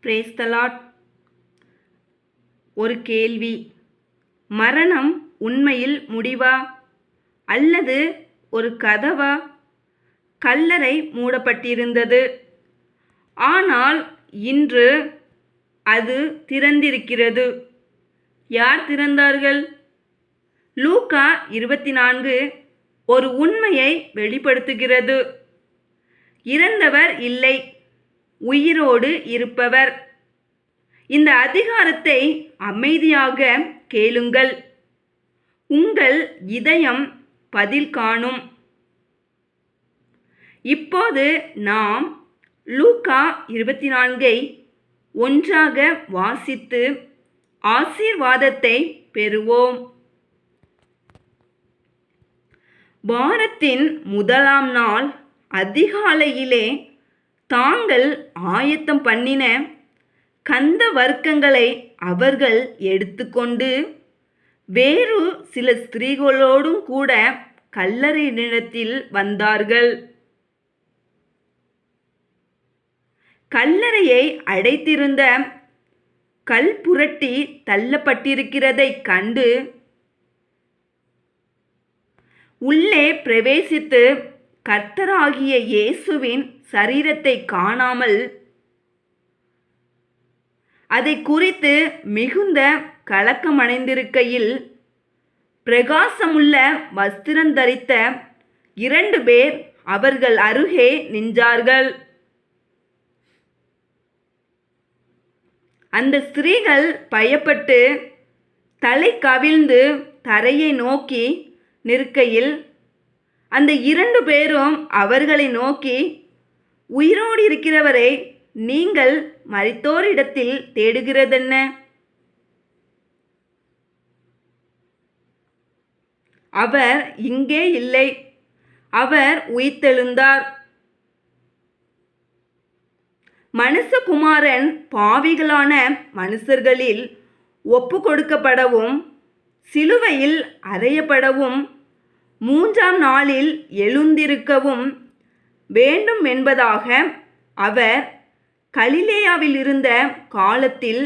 Brace த Lord. ஒரு கேள்வி: மரணம் உண்மையில் முடிவா அல்லது ஒரு கதவா? கல்லறை மூடப்பட்டிருந்தது, ஆனால் இன்று அது திறந்திருக்கிறது. யார் திறந்தார்கள்? லூக்கா 24 ஒரு உண்மையை வெளிப்படுத்துகிறது. இறந்தவர் இல்லை, உயிரோடு இருப்பவர். இந்த அதிகாரத்தை அமைதியாக கேளுங்கள். உங்கள் இதயம் பதில் காணும். இப்போது நாம் லூக்கா 24 ஒன்றாக வாசித்து ஆசீர்வாதத்தை பெறுவோம். வாரத்தின் முதலாம் நாள் அதிகாலையிலே தாங்கள் ஆயத்தம் பண்ணின கந்த வர்க்கங்களை அவர்கள் எடுத்துக்கொண்டு வேறு சில ஸ்திரீகளோடும் கூட கல்லறையினிடத்தில் வந்தார்கள். கல்லறையை அடைத்திருந்த கல் புரட்டி தள்ளப்பட்டிருக்கிறதை கண்டு உள்ளே பிரவேசித்து கர்த்தராகிய இயேசுவின் சரீரத்தை காணாமல் அதை குறித்து மிகுந்த கலக்கமடைந்திருக்கையில், பிரகாசமுள்ள வஸ்திரம் தரித்த 2 பேர் அவர்கள் அருகே நின்றார்கள். அந்த ஸ்திரீகள் பயப்பட்டு தலை கவிழ்ந்து தரையை நோக்கி நிற்கையில், அந்த 2 பேரும் அவர்களை நோக்கி, உயிரோடு இருக்கிறவரை நீங்கள் மரித்தோரிடத்தில் தேடுகிறதென்ன? அவர் இங்கே இல்லை, அவர் உயிர்த்தெழுந்தார். மனுஷகுமாரன் பாவிகளான மனுஷர்களில் ஒப்பு கொடுக்கப்படவும் சிலுவையில் அறையப்படவும் 3ஆம் நாளில் எழுந்திருக்கவும் வேண்டும் என்பதாக அவர் கலிலேயாவில் இருந்த காலத்தில்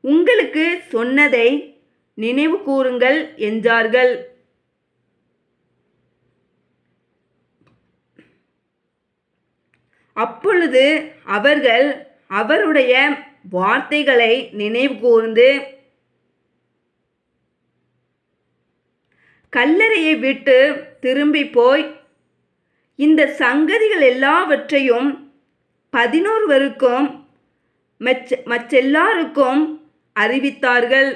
உங்களுக்கு சொன்னதை நினைவு கூறுங்கள் என்றார்கள். அப்பொழுது அவர்கள் அவருடைய வார்த்தைகளை நினைவு கூர்ந்து கல்லறையை விட்டு திரும்பி போய் இந்த சங்கதிகள் எல்லாவற்றையும் 11 மற்றெல்லாருக்கும் அறிவித்தார்கள்.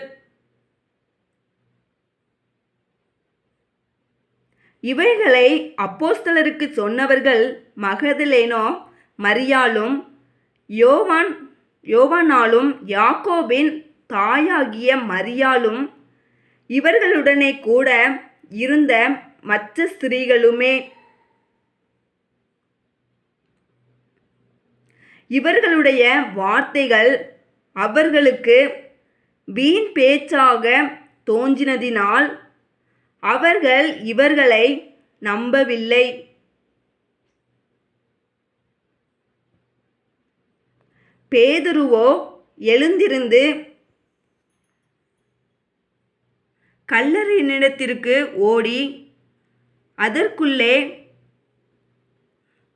இவைகளை அப்போஸ்தலருக்கு சொன்னவர்கள் மகதலேனோ மரியாளும் யோவானாலும் யாக்கோபின் தாயாகிய மரியாளும் இவர்களுடனே கூட இருந்த மற்ற ஸ்திரீகளுமே. இவர்களுடைய வார்த்தைகள் அவர்களுக்கு வீண் பேச்சாக தோன்றினதினால் அவர்கள் இவர்களை நம்பவில்லை. பேதுருவோ எழுந்திருந்து கல்லறையினிடத்திற்கு ஓடி அதற்குள்ளே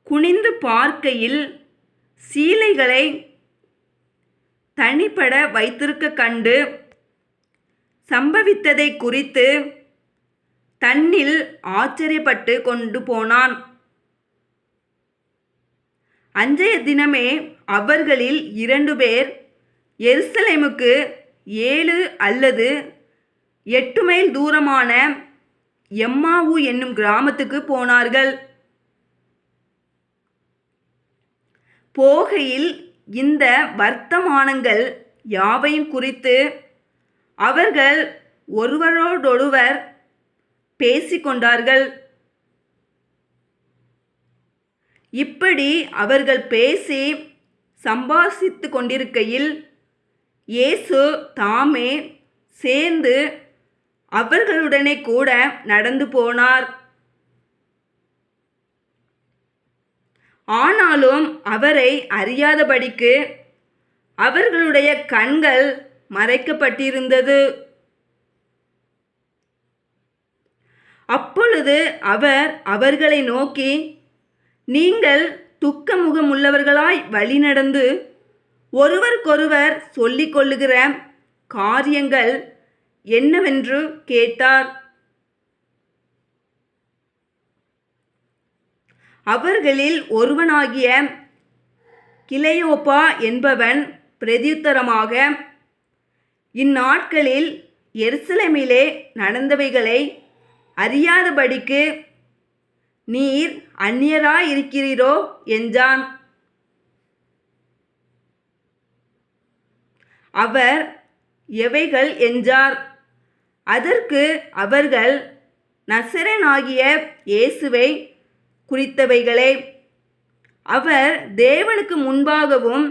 குனிந்து பார்க்கையில் சீலைகளை தனிப்பட வைத்திருக்க கண்டு சம்பவித்ததை குறித்து தன்னில் ஆச்சரியப்பட்டு கொண்டு போனான். அன்றைய தினமே அவர்களில் 2 பேர் எருசலேமுக்கு 7 அல்லது 8 மைல் தூரமான எம்மாவு என்னும் கிராமத்துக்கு போனார்கள். போகையில் இந்த வர்த்தமானங்கள் யாவையும் குறித்து அவர்கள் ஒருவரோடொருவர் பேசிக்கொண்டார்கள். இப்படி அவர்கள் பேசி சம்பாஷித்து கொண்டிருக்கையில் இயேசு தாமே சேர்ந்து அவர்களுடனே கூட நடந்து போனார். ஆனாலும் அவரை அறியாதபடிக்கு அவர்களுடைய கண்கள் மறைக்கப்பட்டிருந்தது. அப்பொழுது அவர் அவர்களை நோக்கி, நீங்கள் துக்கமுகமுள்ளவர்களாய் வழிநடந்து ஒருவருக்கொருவர் சொல்லிக் கொள்ளுகிற காரியங்கள் என்னவென்று கேட்டார். அவர்களில் ஒருவனாகிய கிளையோப்பா என்பவன் பிரதியுத்தரமாக, இந்நாட்களில் எருசலேமிலே நடந்தவைகளை அறியாதபடிக்கு நீர் அந்நியராயிருக்கிறீரோ என்றான். அவர் எவைகள் என்றார். அதற்கு அவர்கள், நசரேயனாகிய இயேசுவை குறித்தவைகளே. அவர் தேவனுக்கு முன்பாகவும்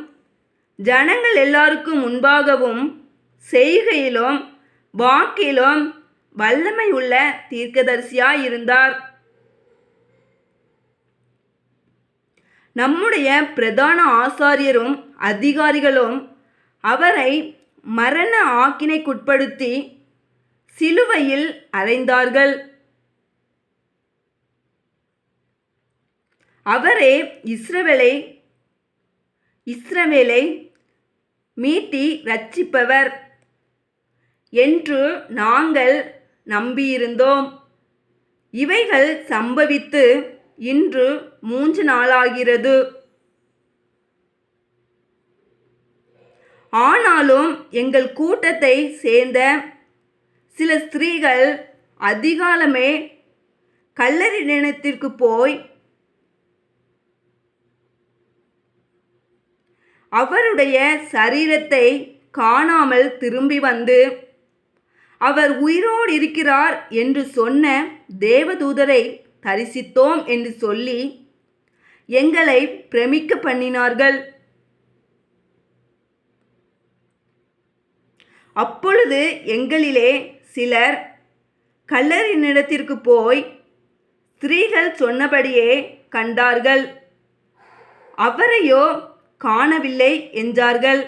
ஜனங்கள் எல்லாருக்கும் முன்பாகவும் செய்கையிலும் வாக்கிலும் வல்லமை உள்ள தீர்க்கதரிசியாயிருந்தார். நம்முடைய பிரதான ஆசாரியரும் அதிகாரிகளும் அவரை மரண ஆக்கினைக்குட்படுத்தி சிலுவையில் அறைந்தார்கள். அவரே இஸ்ரவேலை மீட்டி இரட்சிப்பவர் என்று நாங்கள் நம்பியிருந்தோம். இவைகள் சம்பவித்து இன்று 3 நாளாகிறது. ஆனாலும் எங்கள் கூட்டத்தை சேர்ந்த சில ஸ்திரீகள் அதிகாலமே கல்லறை நிலத்திற்கு போய் அவருடைய சரீரத்தை காணாமல் திரும்பி வந்து, அவர் உயிரோடு இருக்கிறார் என்று சொன்ன தேவதூதரை தரிசித்தோம் என்று சொல்லி எங்களை பிரமிக்க பண்ணினார்கள். அப்பொழுது எங்களிலே சிலர் கல்லறை நிலத்திற்கு போய் ஸ்திரீகள் சொன்னபடியே கண்டார்கள், அவரையோ காணவில்லை என்றார்கள்.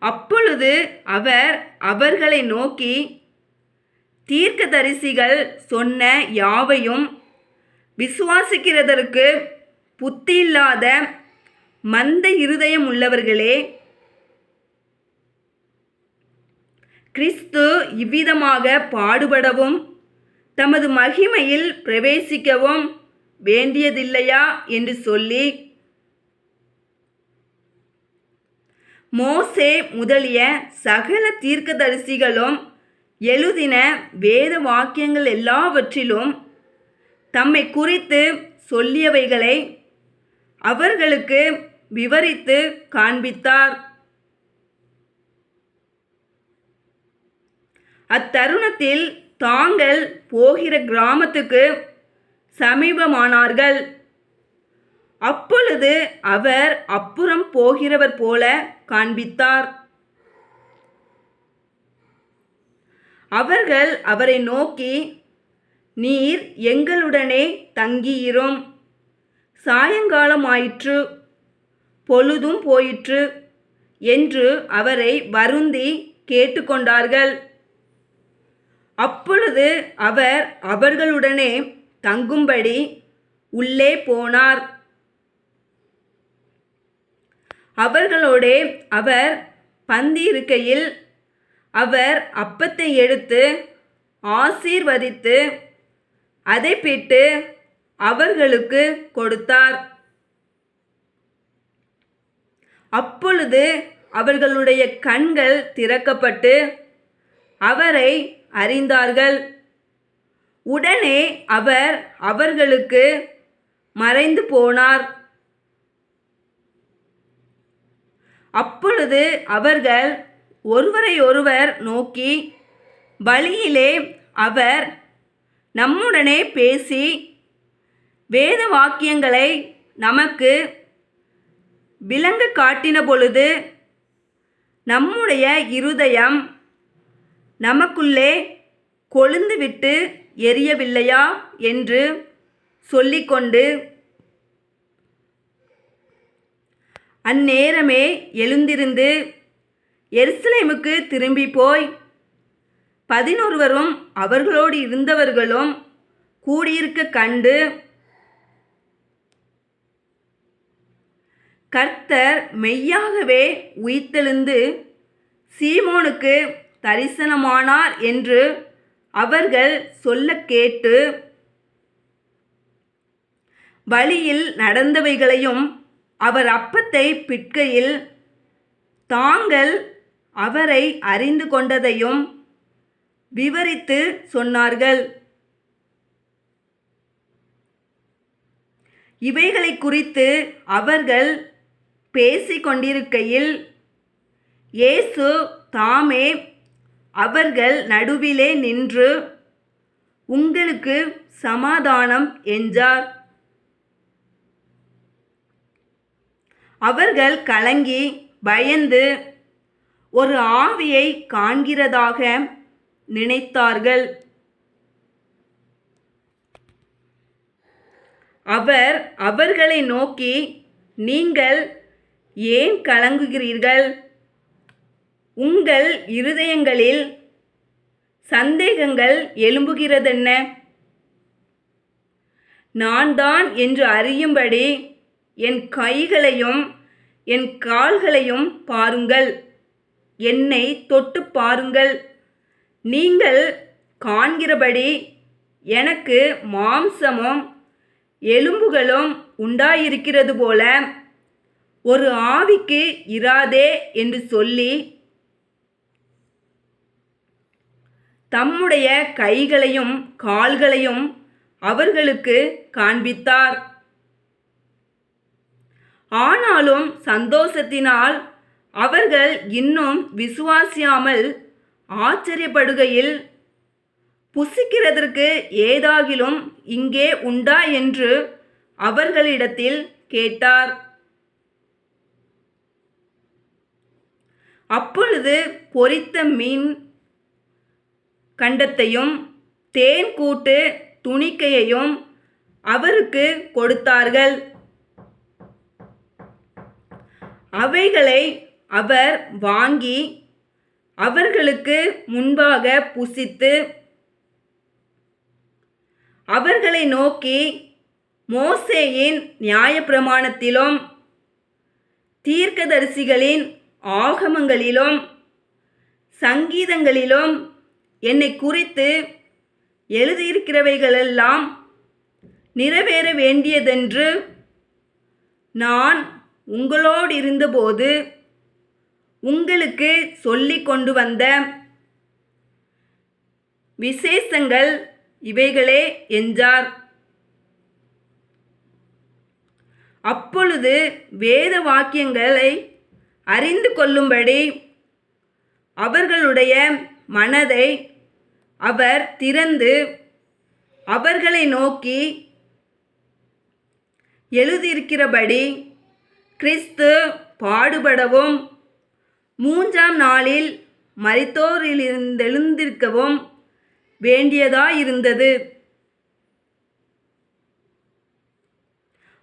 அப்பொழுது அவர் அவர்களை நோக்கி, தீர்க்கதரிசிகள் சொன்ன யாவையும் விசுவாசிக்கிறதற்கு புத்தியில்லாத மந்த இருதயம் உள்ளவர்களே, கிறிஸ்து இவ்விதமாக பாடுபடவும் தமது மகிமையில் பிரவேசிக்கவும் வேண்டியதில்லையா என்று சொல்லி மோசே முதலிய சகல தீர்க்கதரிசிகளும் எழுதின வேத வாக்கியங்கள் எல்லாவற்றிலும் தம்மை குறித்து சொல்லியவைகளை அவர்களுக்கு விவரித்து காண்பித்தார். அத்தருணத்தில் தாங்கள் போகிற கிராமத்துக்கு சமீபமானார்கள். அப்பொழுது அவர் அப்புறம் போகிறவர் போல காண்பித்தார். அவர்கள் அவரை நோக்கி, நீர் எங்களுடனே தங்கியிரும், சாயங்காலமாயிற்று, பொழுதும் போயிற்று என்று அவரை வருந்தி கேட்டுக்கொண்டார்கள். அப்பொழுது அவர் அவர்களுடனே தங்கும்படி உள்ளே போனார். அவர்களோடே அவர் பந்தியிருக்கையில் அவர் அப்பத்தை எடுத்து ஆசீர்வதித்து அதை பிட்டு அவர்களுக்கு கொடுத்தார். அப்பொழுது அவர்களுடைய கண்கள் திறக்கப்பட்டு அவரை அறிந்தார்கள். உடனே அவர் அவர்களுக்கு மறைந்து போனார். அப்பொழுது அவர்கள் ஒருவரையொருவர் நோக்கி, வழியிலே அவர் நம்முடனே பேசி வேத வாக்கியங்களை நமக்கு விளங்க காட்டின பொழுது நம்முடைய இருதயம் நமக்குள்ளே கொழுந்து விட்டு எரியவில்லையா என்று சொல்லிக்கொண்டு அந்நேரமே எழுந்திருந்து எருசலேமுக்கு திரும்பி போய் 11 அவர்களோடு இருந்தவர்களும் கூடியிருக்க கண்டு, கர்த்தர் மெய்யாகவே உயிர்த்தெழுந்து சீமோனுக்கு தரிசனமானார் என்று அவர்கள் சொல்ல கேட்டு, வழியில் நடந்தவைகளையும் அவர் அப்பத்தை பிட்கையில் தாங்கள் அவரை அறிந்து கொண்டதையும் விவரித்து சொன்னார்கள். இவைகளை குறித்து அவர்கள் பேசிக்கொண்டிருக்கையில் இயேசு தாமே அவர்கள் நடுவிலே நின்று, உங்களுக்கு சமாதானம் என்றார். அவர்கள் கலங்கி பயந்து ஒரு ஆவியை காண்கிறதாக நினைத்தார்கள். அவர் அவர்களை நோக்கி, நீங்கள் ஏன் கலங்குகிறீர்கள்? உங்கள் இருதயங்களில் சந்தேகங்கள் எழும்புகிறதென்ன? நான் தான் என்று அறியும்படி என் கைகளையும் என் கால்களையும் பாருங்கள், என்னை தொட்டு பாருங்கள். நீங்கள் காண்கிறபடி எனக்கு மாம்சமும் எலும்புகளும் உண்டாயிருக்கிறது போல ஒரு ஆவிக்கு இராதே என்று சொல்லி தம்முடைய கைகளையும் கால்களையும் அவர்களுக்கு காண்பித்தார். ஆனாலும் சந்தோஷத்தினால் அவர்கள் இன்னும் விசுவாசியாமல் ஆச்சரியப்படுகையில், புசிக்கிறதற்கு ஏதாகிலும் இங்கே உண்டா என்று அவர்களிடத்தில் கேட்டார். அப்பொழுது பொரித்த மீன் கண்டத்தையும் தேன் கூட்டு துணிக்கையையும் அவருக்கு கொடுத்தார்கள். அவைகளை அவர் வாங்கி அவர்களுக்கு முன்பாக புசித்து அவர்களை நோக்கி, மோசேயின் நியாயப்பிரமாணத்திலும் தீர்க்கதரிசிகளின் ஆகமங்களிலும் சங்கீதங்களிலும் என்னை குறித்து எழுதியிருக்கிறவைகளெல்லாம் நிறைவேற வேண்டியதென்று நான் உங்களோடு இருந்தபோது உங்களுக்கு சொல்லிக் கொண்டு வந்த விசேஷங்கள் இவைகளே என்றார். அப்பொழுது வேத வாக்கியங்களை அறிந்து கொள்ளும்படி அவர்களுடைய மனதை அவர் திறந்து அவர்களை நோக்கி, எழுதியிருக்கிறபடி கிறிஸ்து பாடுபடவும் 3ஆம் நாளில் மரித்தோரிலிருந்தெழுந்திருக்கவும் வேண்டியதாயிருந்தது.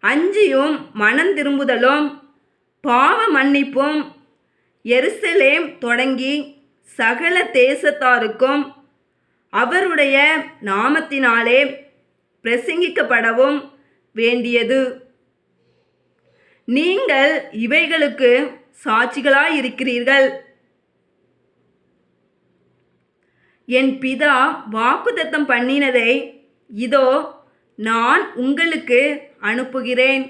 அஞ்சியும் மனம் திரும்புதலும் பாவ மன்னிப்பும் எருசலேம் தொடங்கி சகல தேசத்தாருக்கும் அவருடைய நாமத்தினாலே பிரசங்கிக்கப்படவும் வேண்டியது. நீங்கள் இவைகளுக்கு சாட்சிகளாயிருக்கிறீர்கள். என் பிதா வாக்குத்தத்தம் பண்ணினதை இதோ நான் உங்களுக்கு அனுப்புகிறேன்.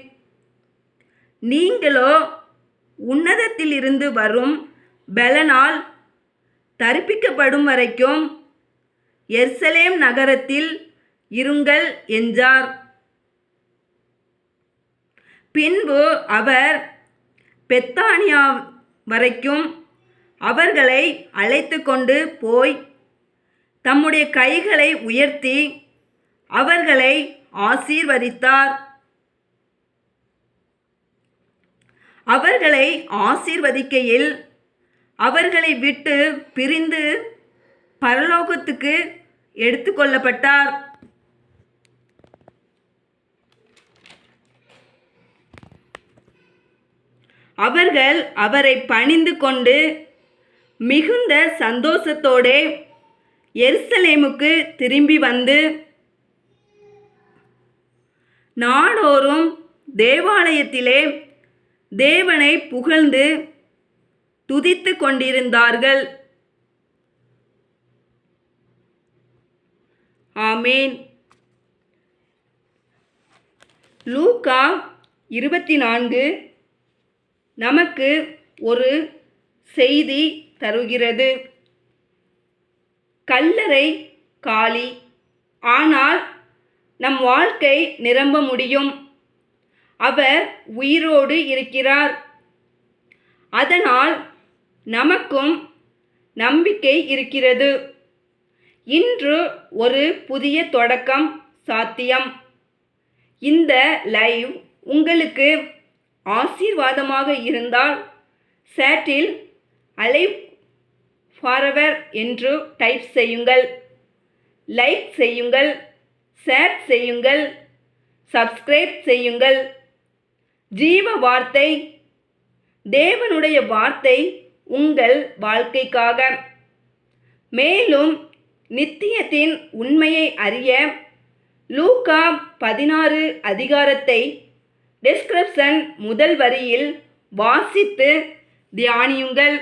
நீங்களோ உன்னதத்திலிருந்து வரும் பெலனால் தரிப்பிக்கப்படும் வரைக்கும் எருசலேம் நகரத்தில் இருங்கள் என்றார். பின்பு அவர் பெத்தானியா வரைக்கும் அவர்களை அழைத்து கொண்டு போய் தம்முடைய கைகளை உயர்த்தி அவர்களை ஆசீர்வதித்தார். அவர்களை ஆசீர்வதிக்கையில் அவர்களை விட்டு பிரிந்து பரலோகத்துக்கு எடுத்துக்கொள்ளப்பட்டார். அவர்கள் அவரை பணிந்து கொண்டு மிகுந்த சந்தோஷத்தோடே எருசலேமுக்கு திரும்பி வந்து நாடோறும் தேவாலயத்திலே தேவனை புகழ்ந்து துதித்து கொண்டிருந்தார்கள். ஆமேன். லூக்கா 24 நமக்கு ஒரு செய்தி தருகிறது. கல்லறை காலி, ஆனால் நம் வாழ்க்கை நிரம்ப முடியும். அவர் உயிரோடு இருக்கிறார். அதனால் நமக்கும் நம்பிக்கை இருக்கிறது. இன்று ஒரு புதிய தொடக்கம் சாத்தியம். இந்த லைவ் உங்களுக்கு ஆசீர்வாதமாக இருந்தால் சேட்டில் அலைவ் ஃபாரெவர் என்று டைப் செய்யுங்கள். லைக் செய்யுங்கள், ஷேர் செய்யுங்கள், சப்ஸ்கிரைப் செய்யுங்கள். ஜீவ வார்த்தை, தேவனுடைய வார்த்தை உங்கள் வாழ்க்கைக்காக. மேலும் நித்தியத்தின் உண்மையை அறிய லூக்கா 16 அதிகாரத்தை டிஸ்கிரிப்ஷன் முதல் வரியில் வாசித்து தியானியுங்கள்.